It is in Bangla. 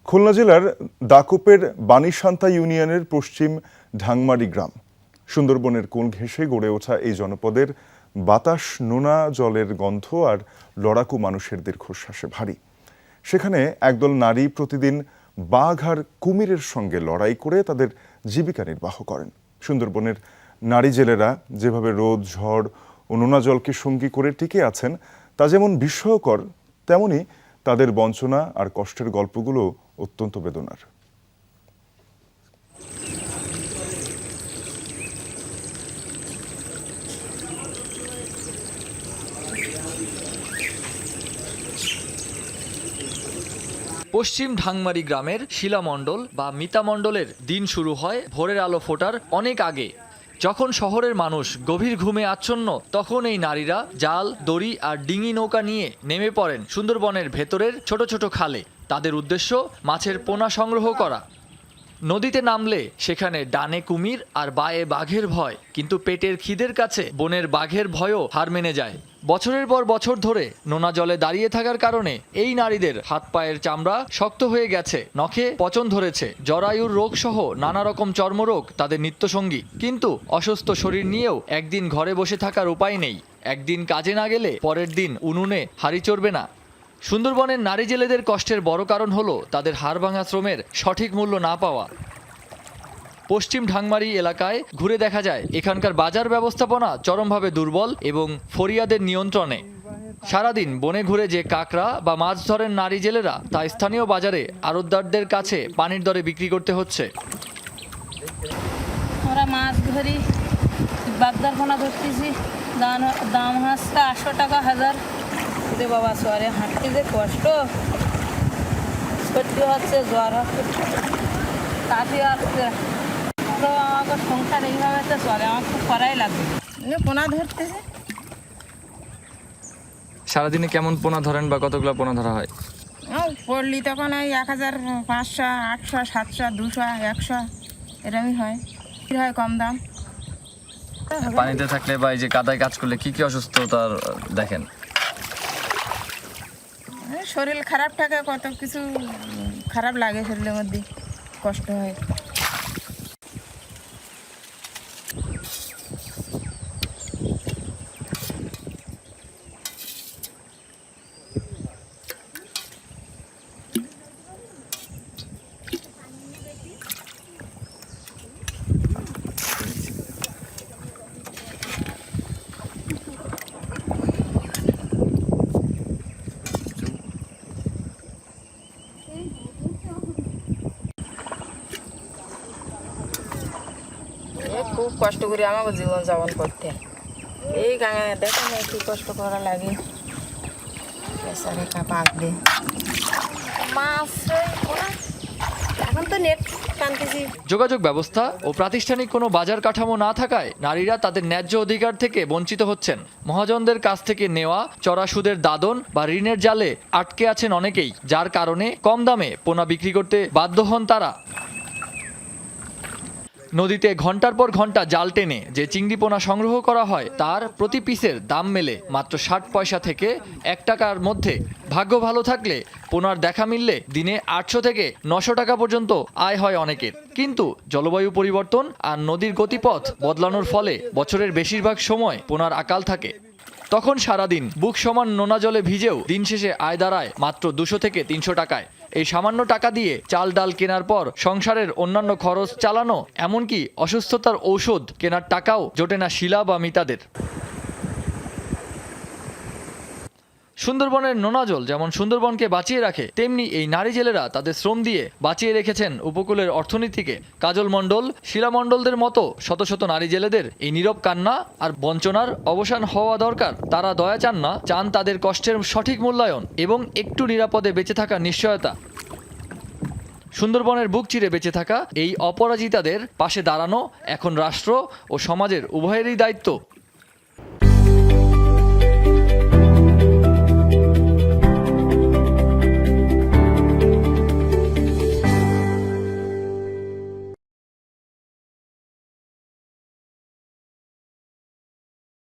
খুলনা জেলার দাকুপের বানিসান্তা ইউনিয়নের পশ্চিম ঢাংমারি গ্রাম। সুন্দরবনের কোল ঘেঁষে গড়ে ওঠা এই জনপদের বাতাস নোনা জলের গন্ধ আর লড়াকু মানুষের দীর্ঘশ্বাসে ভারী। সেখানে একদল নারী প্রতিদিন বাঘ আর কুমিরের সঙ্গে লড়াই করে তাদের জীবিকা নির্বাহ করেন। সুন্দরবনের নারী জেলেরা যেভাবে রোদ, ঝড় ও নোনা জলকে সঙ্গী করে টিকে আছেন তা যেমন বিস্ময়কর, তেমনি তাদের বঞ্চনা আর কষ্টের গল্পগুলো অত্যন্ত বেদনার। পশ্চিম ঢাংমারি গ্রামের শিলা মণ্ডল বা মিতা মণ্ডলের দিন শুরু হয় ভোরের আলো ফোটার অনেক আগে। যখন শহরের মানুষ গভীর ঘুমে আচ্ছন্ন, তখন এই নারীরা জাল, দড়ি আর ডিঙি নৌকা নিয়ে নেমে পড়েন সুন্দরবনের ভেতরের ছোট ছোট খালে। তাদের উদ্দেশ্য মাছের পোনা সংগ্রহ করা। নদীতে নামলে সেখানে ডানে কুমির আর বায়ে বাঘের ভয়, কিন্তু পেটের খিদের কাছে বনের বাঘের ভয়ও হার মেনে যায়। বছরের পর বছর ধরে নোনা জলে দাঁড়িয়ে থাকার কারণে এই নারীদের হাত পায়ের চামড়া শক্ত হয়ে গেছে, নখে পচন ধরেছে, জরায়ুর রোগ সহ নানা রকম চর্মরোগ তাদের নিত্যসঙ্গী। কিন্তু অসুস্থ শরীর নিয়েও একদিন ঘরে বসে থাকার উপায় নেই। একদিন কাজে না গেলে পরের দিন উনুনে হাঁড়ি চড়বে না। সুন্দরবনের নারী জেলেদের কষ্টের বড় কারণ হলো তাদের হাড়ভাঙা শ্রমের সঠিক মূল্য না পাওয়া। পশ্চিম ঢাংমারি এলাকায় ঘুরে দেখা যায় এখানকার বাজার ব্যবস্থাপনা চরমভাবে দুর্বল এবং ফরিয়াদের নিয়ন্ত্রণে। সারাদিন বনে ঘুরে যে কাঁকড়া বা মাছ ধরেন নারী জেলেরা, তা স্থানীয় বাজারে আড়তদারদের কাছে পানির দরে বিক্রি করতে হচ্ছে। আমরা মাছ ধরি, বাগদার পোনা ধরতেছি, দাম হচ্ছে 800 টাকা হাজার। বাবা সরে হাঁটতে যে কষ্ট, সত্যি হচ্ছে, জ্বর হচ্ছে, কাশি হচ্ছে। তো আমাকে সংসার এইভাবে তো চলে, আমার খুব করাই লাগবে। পোনা ধরতেছি। সারাদিনে কেমন পোনা ধরেন বা কতগুলো পোনা ধরা হয়? পড়লি তখন ওই 1500, 800, 700, 200, 100 এরমই হয়। কম দাম। পানিতে থাকলে বা এই যে কাদায় কাজ করলে কি কি অসুস্থতা দেখেন? শরীর খারাপ থাকে, কত কিছু খারাপ লাগে শরীরের মধ্যে, কষ্ট হয়। খুব কষ্ট করে আমাকে জীবন যাপন করতে, এই গাঙে দেখেন কি কষ্ট করা লাগে। মাছ এখন তো নেট টানতেছি। যোগাযোগ ব্যবস্থা ও প্রাতিষ্ঠানিক কোনো বাজার কাঠামো না থাকায় নারীরা তাদের ন্যায্য অধিকার থেকে বঞ্চিত হচ্ছেন। মহাজনদের কাছ থেকে নেওয়া চড়া সুদের দাদন বা ঋণের জালে আটকে আছেন অনেকেই, যার কারণে কম দামে পোনা বিক্রি করতে বাধ্য হন তারা। নদীতে ঘন্টার পর ঘন্টা জাল টেনে যে চিংড়ি পোনা সংগ্রহ করা হয়, তার প্রতি পিসের দাম মেলে মাত্র 60 পয়সা থেকে 1 টাকার মধ্যে। ভাগ্য ভালো থাকলে পোনার দেখা মিললে দিনে 800 থেকে 900 টাকা পর্যন্ত আয় হয় অনেকের। কিন্তু জলবায়ু পরিবর্তন আর নদীর গতিপথ বদলানোর ফলে বছরের বেশিরভাগ সময় পোনার আকাল থাকে। তখন সারাদিন বুক সমান নোনা জলে ভিজেও দিন শেষে আয় দাঁড়ায় মাত্র 200 থেকে 300 টাকায়। এই সামান্য টাকা দিয়ে চাল ডাল কেনার পর সংসারের অন্যান্য খরচ চালানো, এমনকি অসুস্থতার ঔষধ কেনার টাকাও জোটে না শিলা বা মিতাদের। সুন্দরবনের নোনা জল যেমন সুন্দরবনকে বাঁচিয়ে রাখে, তেমনি এই নারী জেলেরা তাদের শ্রম দিয়ে বাঁচিয়ে রেখেছেন উপকূলের অর্থনীতিকে। কাজল মণ্ডল, শিলা মণ্ডলদের মতো শত শত নারী জেলেদের এই নীরব কান্না আর বঞ্চনার অবসান হওয়া দরকার। তারা দয়া চান না, চান তাদের কষ্টের সঠিক মূল্যায়ন এবং একটু নিরাপদে বেঁচে থাকার নিশ্চয়তা। সুন্দরবনের বুক চিরে বেঁচে থাকা এই অপরাজিতাদের পাশে দাঁড়ানো এখন রাষ্ট্র ও সমাজের উভয়েরই দায়িত্ব।